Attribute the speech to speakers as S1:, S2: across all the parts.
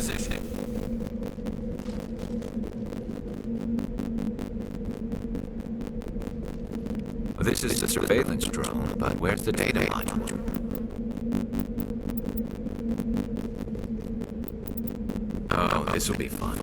S1: positioning.
S2: This is the surveillance drone, but where's the data module? Oh, this will be fun.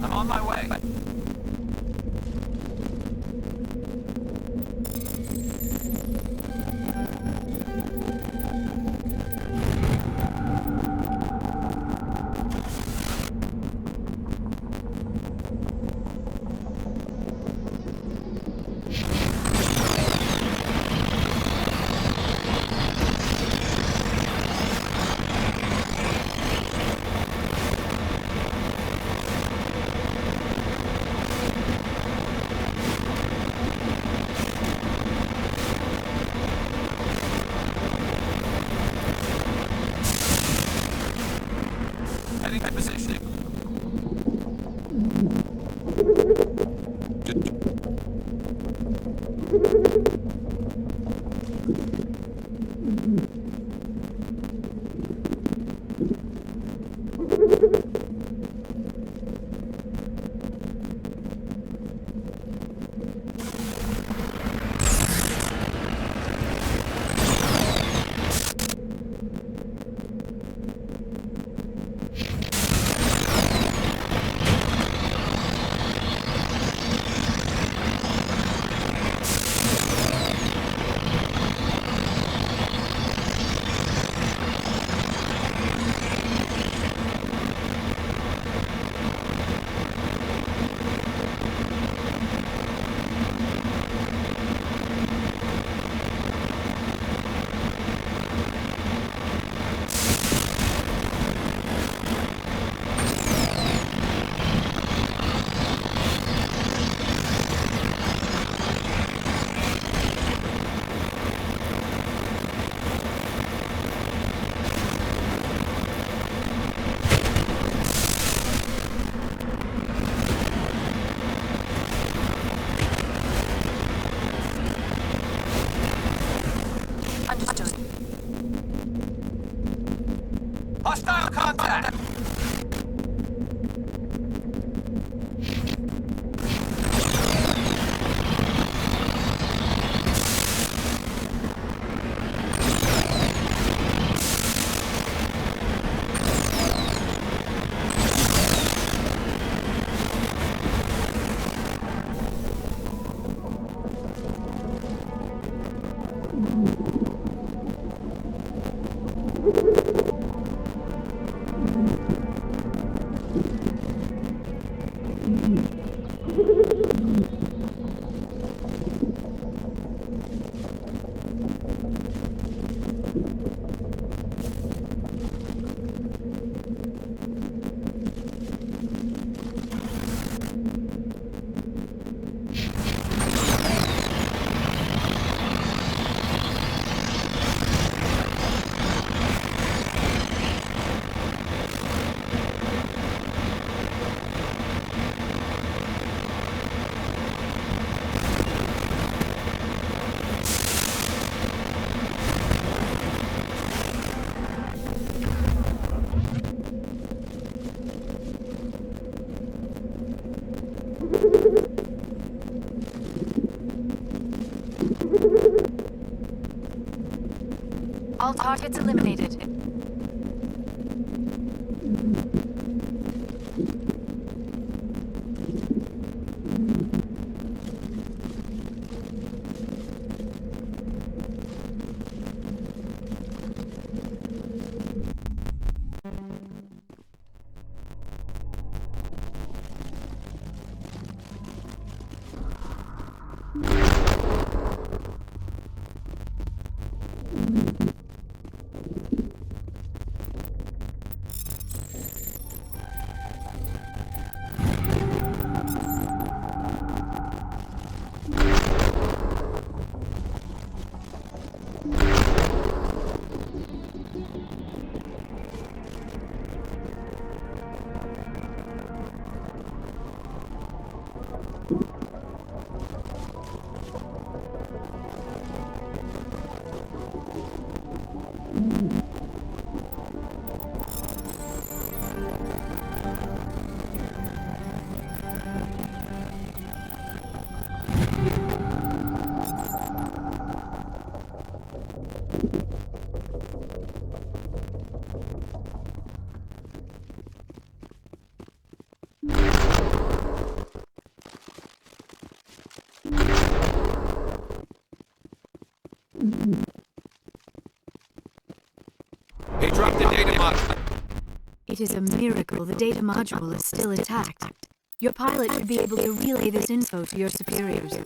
S1: I'm on my way. Heading to positioning.
S3: Understood.
S1: Hostile contact!
S3: All targets eliminated.
S2: He dropped the data module.
S3: It is a miracle the data module is still intact. Your pilot should be able to relay this info to your superiors.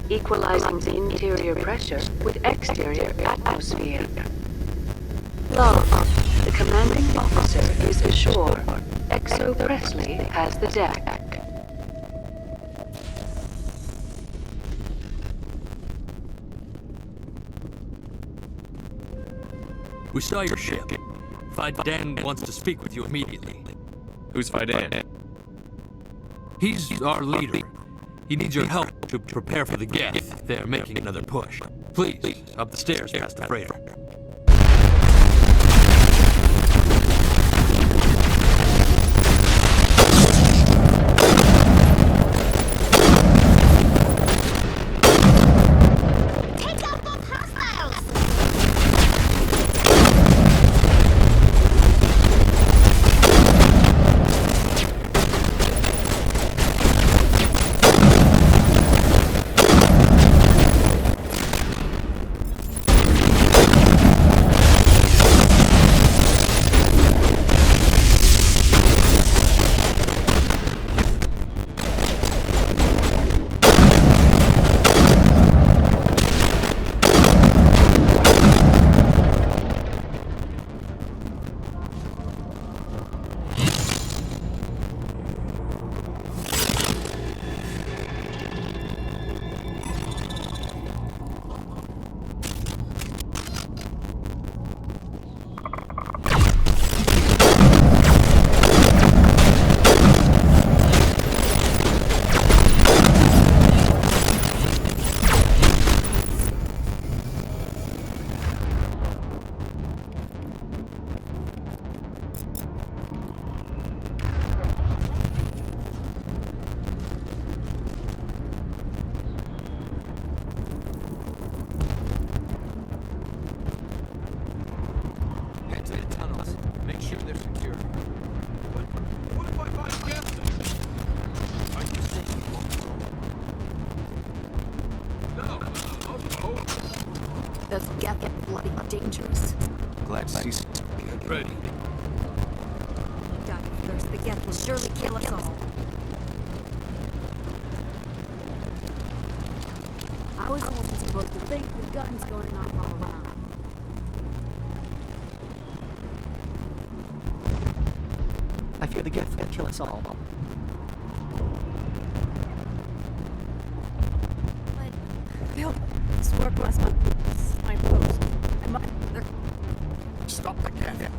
S4: equalizing the interior pressure with exterior atmosphere. Log. The commanding officer is ashore. Exo Presley has the deck.
S5: We saw your ship. Fiden wants to speak with you immediately.
S6: Who's Fiden?
S5: He's our leader. He needs your help to prepare for the geth. They're making another push. Please, up the stairs past the freighter.
S3: Those geths are bloody dangerous.
S2: Glad to see.
S5: Get ready.
S3: Die first, the geth will surely kill us all. I was also supposed to think with guns going off all around.
S7: I fear the geth will kill us all.
S3: Bill, this work was my post.
S5: Stop the geth.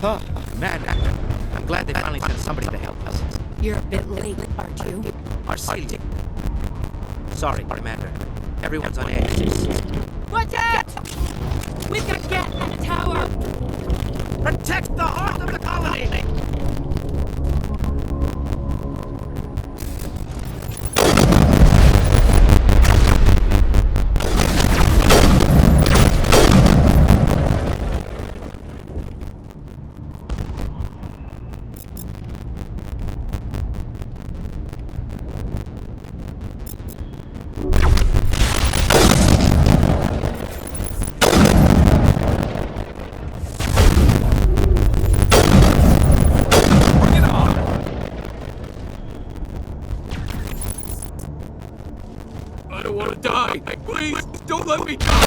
S7: Oh, man. I'm glad they finally sent somebody to help us.
S3: You're a bit late, aren't you?
S7: Arthifact. Sorry, Commander. Everyone's on edge.
S8: Watch out! We've got geth at the tower!
S7: Protect the heart of the colony!
S5: I don't want to die. Please, don't let me die.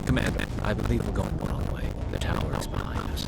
S2: Commander, I believe we're going the wrong way. The tower is behind us.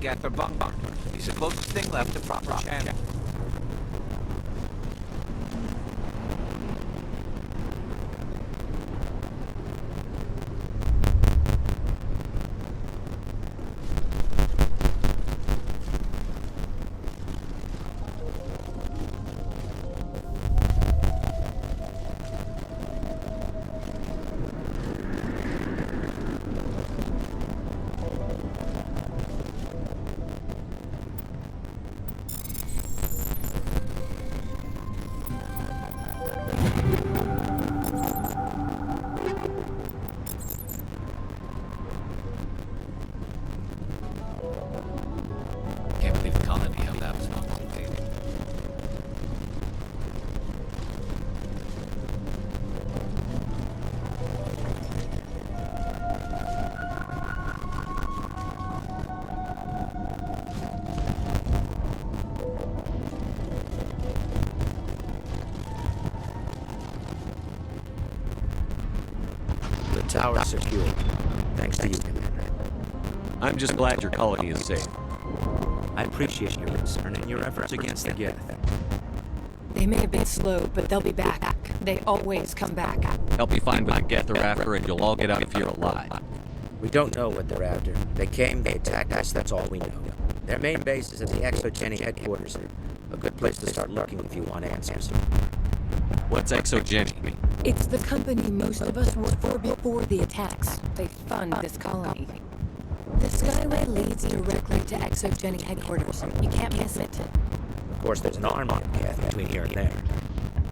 S2: geth or bunker. He's the closest thing left to proper channel. Can't believe the colony held out as long as it did.
S7: The tower's secure. Thanks to you, Commander.
S6: I'm just glad your colony is safe.
S7: I appreciate your concern and your efforts against the geth.
S8: They may have been slow, but they'll be back. They always come back.
S6: Help me find what the geth are after, and you'll all get out of here alive.
S7: We don't know what they're after. They came, they attacked us, that's all we know. Their main base is at the Exogeny headquarters. A good place to start looking if you want answers.
S6: What's Exogeny?
S8: It's the company most of us worked for before the attacks. They fund this colony. The Skyway leads directly to Exogeny headquarters. You can't miss it.
S7: Of course, there's an army of geth between here and there.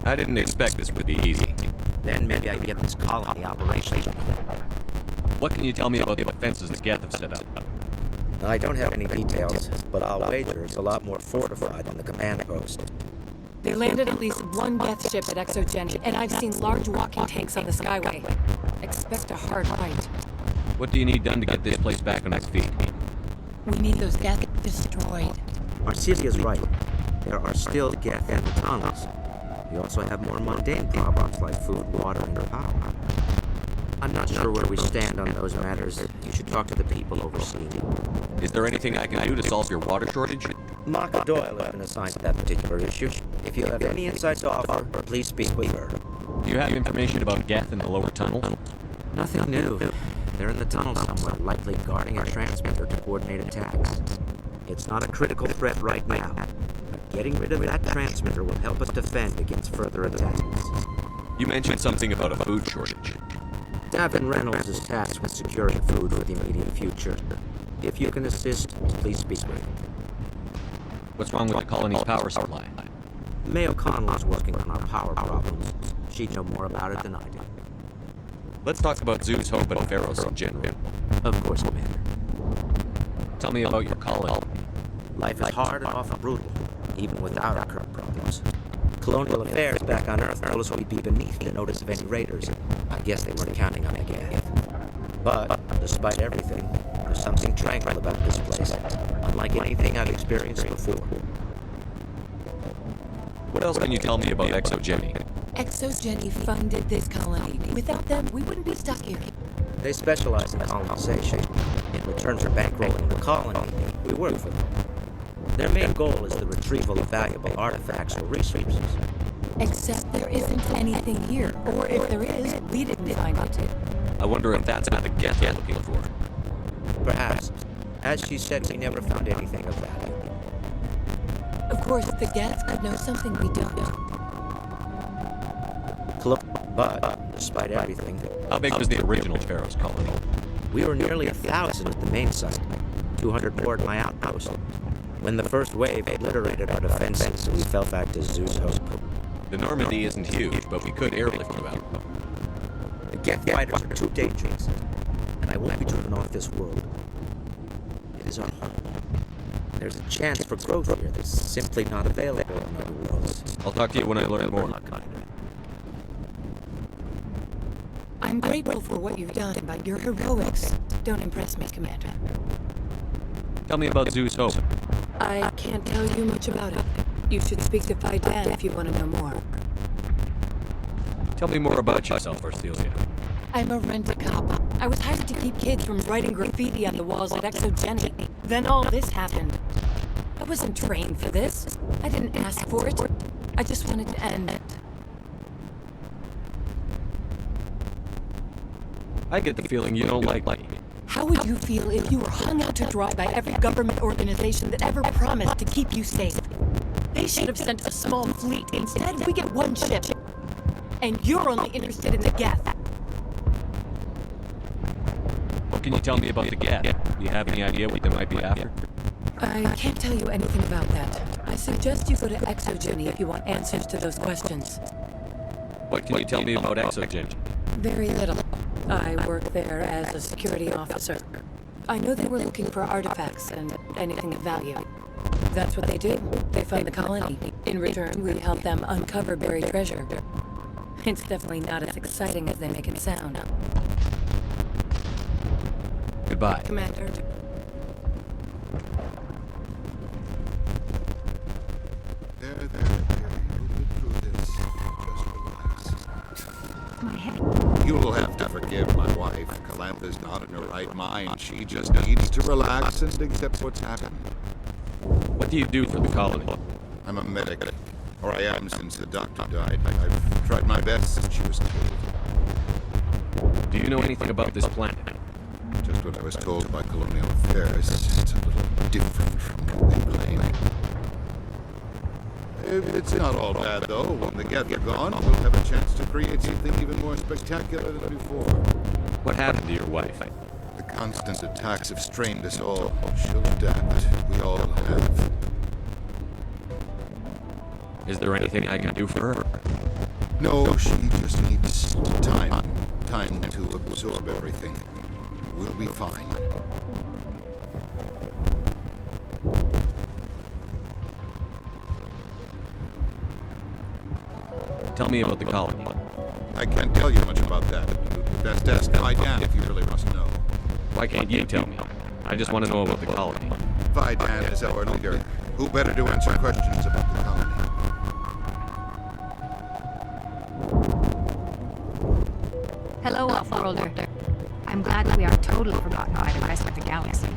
S6: I didn't expect this would be easy.
S7: Then maybe I can get this colony operational.
S6: What can you tell me about the defenses the geth have set up?
S7: I don't have any details, but I'll wager it's a lot more fortified than the command post.
S8: They landed at least one geth ship at Exogeny, and I've seen large walking tanks on the Skyway. Expect a hard fight.
S6: What do you need done to get this place back on its feet?
S8: We need those geth destroyed.
S7: Arcelia's right. There are still geth in the tunnels. We also have more mundane problems like food, water, and power. I'm not sure where we stand on those matters. You should talk to the people overseeing.
S6: Is there anything I can do to solve your water shortage?
S7: Mark Doyle has been assigned to that particular issue. If you have any insights to offer, please speak with her.
S6: Do you have information about geth in the lower tunnels?
S7: Nothing new. They're in the tunnel somewhere, likely guarding a transmitter to coordinate attacks. It's not a critical threat right now, but getting rid of that transmitter will help us defend against further attacks.
S6: You mentioned something about a food shortage.
S7: Davin Reynolds is tasked with securing food for the immediate future. If you can assist, please speak with him.
S6: What's wrong with the colony's power supply?
S7: May O'Connell is working on our power problems. She'd know more about it than I do.
S6: Let's talk about Zeus, Hope, and Feros in general.
S7: Of course, Commander.
S6: Tell me about your colony.
S7: Life is hard and often brutal, even without our current problems. Colonial affairs back on Earth told us we'd be beneath the notice of any raiders. I guess they weren't counting on the geth. But, despite everything, there's something tranquil about this place, unlike anything I've experienced before.
S6: What else can you tell me about Exogeny?
S8: Exogeny funded this colony. Without them, we wouldn't be stuck here.
S7: They specialize in colonization. In return for bankrolling the colony, we work for them. Their main goal is the retrieval of valuable artifacts or resources.
S8: Except there isn't anything here, or if there is, we didn't find it.
S6: I wonder if that's what the geth are looking for.
S7: Perhaps. As she said, we never found anything of value.
S8: Of course, the geths could know something we don't.
S7: But, despite everything,
S6: How big was the original Feros colony?
S7: we were nearly 1,000 at the main site, 200 more at my outpost. When the first wave obliterated our defenses, we fell back to Zeus Hope.
S6: The Normandy isn't huge, but we could airlift you out.
S7: The geth fighters are too dangerous, and I won't be driven off this world. It is our home. There's a chance for growth here that's simply not available in other worlds.
S6: I'll talk to you when I learn more.
S8: I'm grateful for what you've done, but your heroics don't impress me, Commander.
S6: Tell me about Zeus Hope.
S8: I can't tell you much about it. You should speak to Phi Dan if you want to know more.
S6: Tell me more about yourself, Arcelia.
S8: I'm a rent-a-cop. I was hired to keep kids from writing graffiti on the walls at Exogeny. Then all this happened. I wasn't trained for this. I didn't ask for it. I just wanted to end it.
S6: I get the feeling you don't like me.
S8: How would you feel if you were hung out to dry by every government organization that ever promised to keep you safe? They should have sent a small fleet. Instead, we get one ship. And you're only interested in the geth.
S6: What can you tell me about the geths? Do you have any idea what they might be after?
S8: I can't tell you anything about that. I suggest you go to Exogeny if you want answers to those questions.
S6: What can you tell me about Exogeny?
S8: Very little. I work there as a security officer. I know they were looking for artifacts and anything of value. That's what they do. They fund the colony. In return, we help them uncover buried treasure. It's definitely not as exciting as they make it sound.
S6: Goodbye.
S8: Commander.
S9: There. You'll get through this. Just relax.
S3: My head.
S9: You'll have to forgive my wife. Calantha's not in her right mind. She just needs to relax and accept what's happened.
S6: What do you do for the colony?
S9: I'm a medic. Or I am since the doctor died. I've tried my best since she was killed.
S6: Do you know anything about this planet?
S9: Just what I was told by Colonial Affairs. It's a little different from what they claim. It's not all bad, though. When the geths are gone, we'll have a chance to create something even more spectacular than before.
S6: What happened to your wife?
S9: The constant attacks have strained us all. She'll adapt. We all have.
S6: Is there anything I can do for her?
S9: No, she just needs time. Time to absorb everything. We'll be fine.
S6: Tell me about the colony.
S9: I can't tell you much about that. Best ask Fidan if you really must know.
S6: Why can't you tell me? I just want to know about the colony.
S9: Fidan is our leader. Who better to answer questions about the colony?
S3: Hello, Off-Worlder. I'm glad that we are totally forgotten by the rest of the galaxy.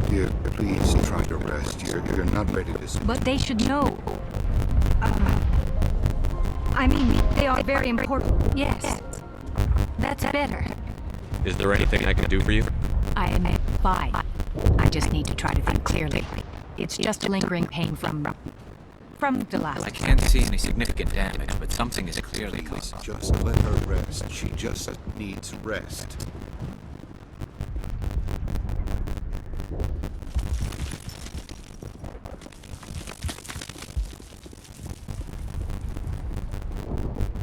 S9: Dear, please try to rest. You're not ready to sleep.
S3: But they should know. I mean, they are very important. Yes. That's better.
S6: Is there anything I can do for you?
S3: I am fine. I just need to try to think clearly. It's just a lingering pain from the last.
S2: I can't see any significant damage, but something is clearly caused.
S9: Just let her rest. She just needs rest.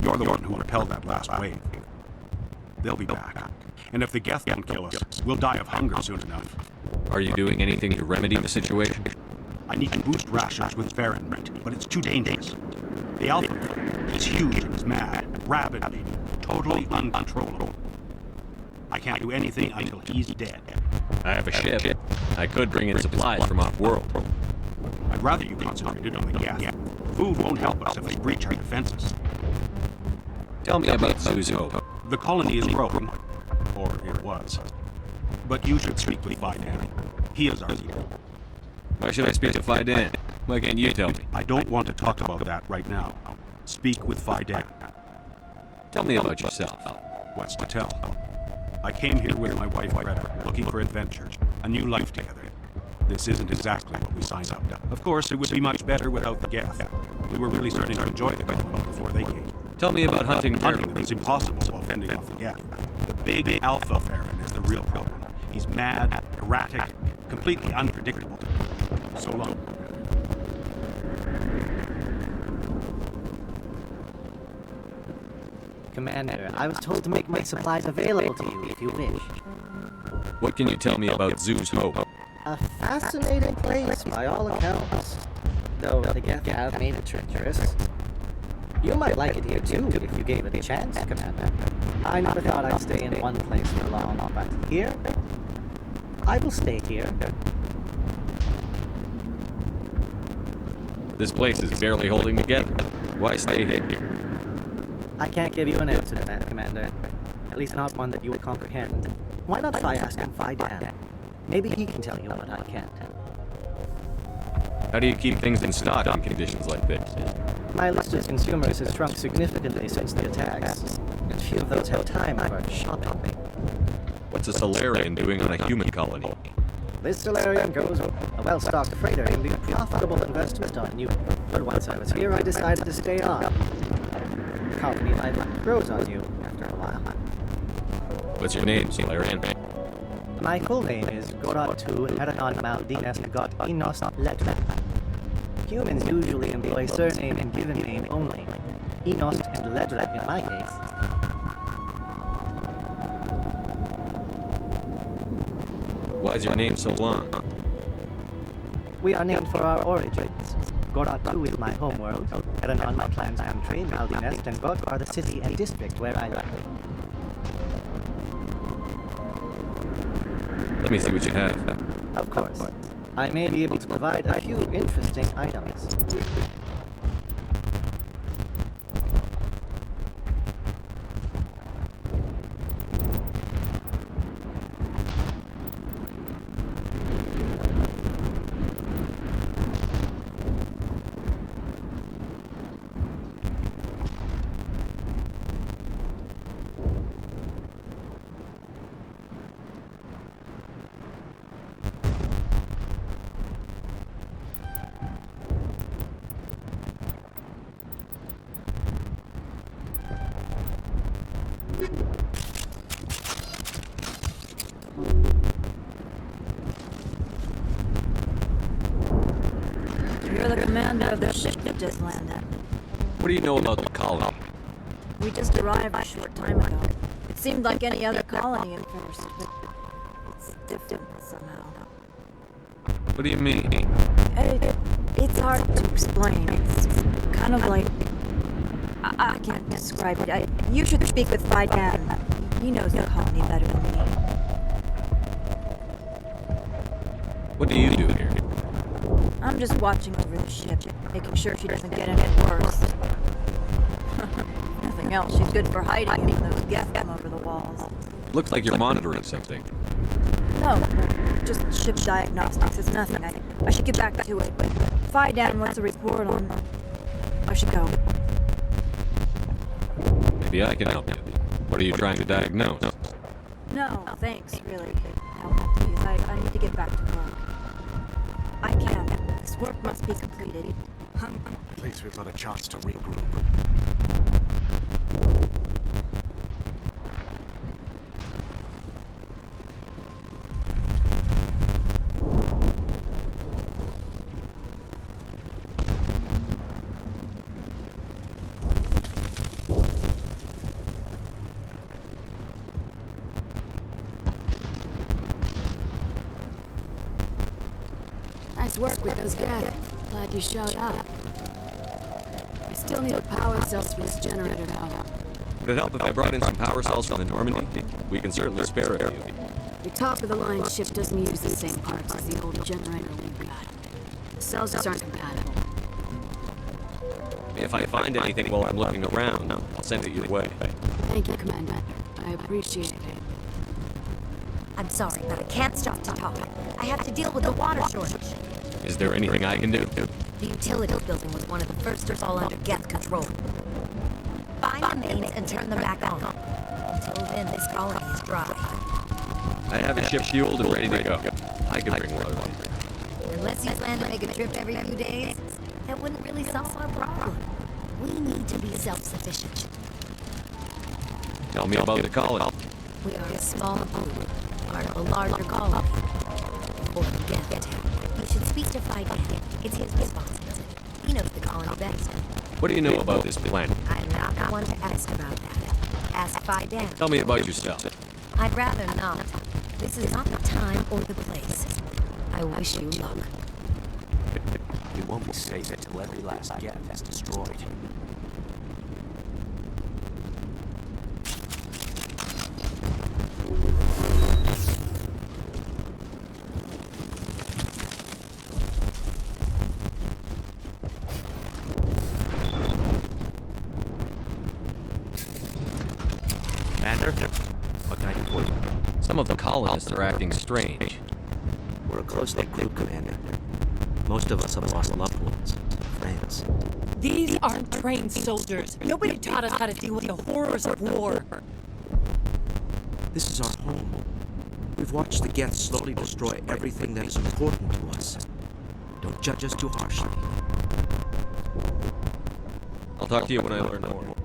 S10: You're the one who repelled that last wave. They'll be back. And if the geth don't kill us, we'll die of hunger soon enough.
S6: Are you doing anything to remedy the situation?
S10: I need to boost rations with Farron, but it's too dangerous. The Alpha, he's huge and he's mad, rabid, totally uncontrollable. I can't do anything until he's dead.
S6: I have a ship. I could bring in supplies from off-world.
S10: I'd rather you concentrated on the geth. Food won't help us if they breach our defenses.
S6: Tell me about Zoo's Hope.
S10: The colony is broken, or it was. But you should speak with Fidan. He is our leader.
S6: Why should I speak to Fidan? Why can't you tell me?
S10: I don't want to talk about that right now. Speak with Fidan.
S6: Tell me about yourself.
S10: What's to tell? I came here with my wife Greta, looking for adventure, a new life together. This isn't exactly what we signed up to. Of course, it would be much better without the geth. We were really starting to enjoy the colony before they came.
S6: Tell me about hunting
S10: Hunting them is impossible while fending off the geth. The big Alpha Farron is the real problem. He's mad, erratic, completely unpredictable. So long.
S11: Commander, I was told to make my supplies available to you if you wish.
S6: What can you tell me about Zoo's Hope?
S11: A fascinating place by all accounts. Though the geth have made it treacherous. You might like it here too if you gave it a chance, Commander. I never thought I'd stay in one place for long, but here, I will stay here.
S6: This place is barely holding together. Why stay here?
S11: I can't give you an answer to that, Commander. least not one that you would comprehend. Why not try asking Fidan? Maybe he can tell you what I can't.
S6: How do you keep things in stock in conditions like this?
S11: My list of consumers has shrunk significantly since the attacks, and few of those have time for shopping.
S6: What's a Solarian doing on a human colony?
S11: This Solarian goes a well-stocked freighter can be a profitable investment on you, but once I was here, I decided to stay on. Colony life grows on you after a while.
S6: What's your name, Solarian?
S11: My full name is Goratu Heranon Maldines Got Inos Letra. Humans usually employ surname and given name only. Enos and Letra in my case.
S6: Why is your name so long?
S11: We are named for our origins. Goratu is my homeworld, Heranon my clan's country, Maldines and God are the city and district where I live.
S6: Let me see what you have.
S11: Of course. I may be able to provide a few interesting items.
S3: You're the commander of the ship that just landed.
S6: What do you know about the colony?
S3: We just arrived a short time ago. It seemed like any other colony at first, but it's different somehow.
S6: What do you mean?
S3: It's hard to explain. It's kind of like... I can't describe it. You should speak with Fidan. He knows the colony better than me.
S6: What do you do here?
S3: I'm just watching over the ship, making sure she doesn't get any worse. Nothing else. She's good for hiding when those geths come over the walls.
S6: Looks like you're monitoring something.
S3: No, just ship diagnostics. It's nothing. I should get back to it. Fidan wants a report on... I should go.
S6: Maybe I can help you. What are you trying to diagnose?
S3: No, thanks, really. Please, I need to get back to work. I can't. This work must be completed.
S10: Please, we've got a chance to regroup.
S3: Nice work with those geths. Glad you showed up. I still need a power cells for this generator now.
S6: Would it help if I brought in some power cells from the Normandy? We can certainly spare a few.
S3: The top of the line ship doesn't use the same parts as the old generator we got. The cells just aren't compatible.
S6: If I find anything while I'm looking around, I'll send it your way.
S3: Thank you, Commander. I appreciate it.
S12: I'm sorry, but I can't stop to talk. I have to deal with the water shortage.
S6: Is there anything I can do?
S12: The utilities building was one of the first to fall under geth control. Find the mains and turn them back on. Until then, this colony is dry.
S6: I have a ship fueled and ready to go. I can bring water.
S12: Unless you plan to make a trip every few days, that wouldn't really solve our problem. We need to be self-sufficient.
S6: Tell me about the colony.
S12: We are a small group, part of a larger colony. Or geth attack. You should speak to Fidan. It's his responsibility. He knows the colony best.
S6: What do you know about this planet?
S12: I'm not the one to ask about that. Ask Fidan.
S6: Tell me about yourself.
S12: I'd rather not. This is not the time or the place. I wish you luck.
S10: It won't be safe until every last geth is destroyed.
S6: Commander? Some of the colonists are acting strange.
S7: We're a close-knit group, Commander. Most of us have lost loved ones, friends.
S8: These aren't trained soldiers. Nobody taught us how to deal with the horrors of war.
S7: This is our home. We've watched the geths slowly destroy everything that is important to us. Don't judge us too harshly.
S6: I'll talk to you when I learn more.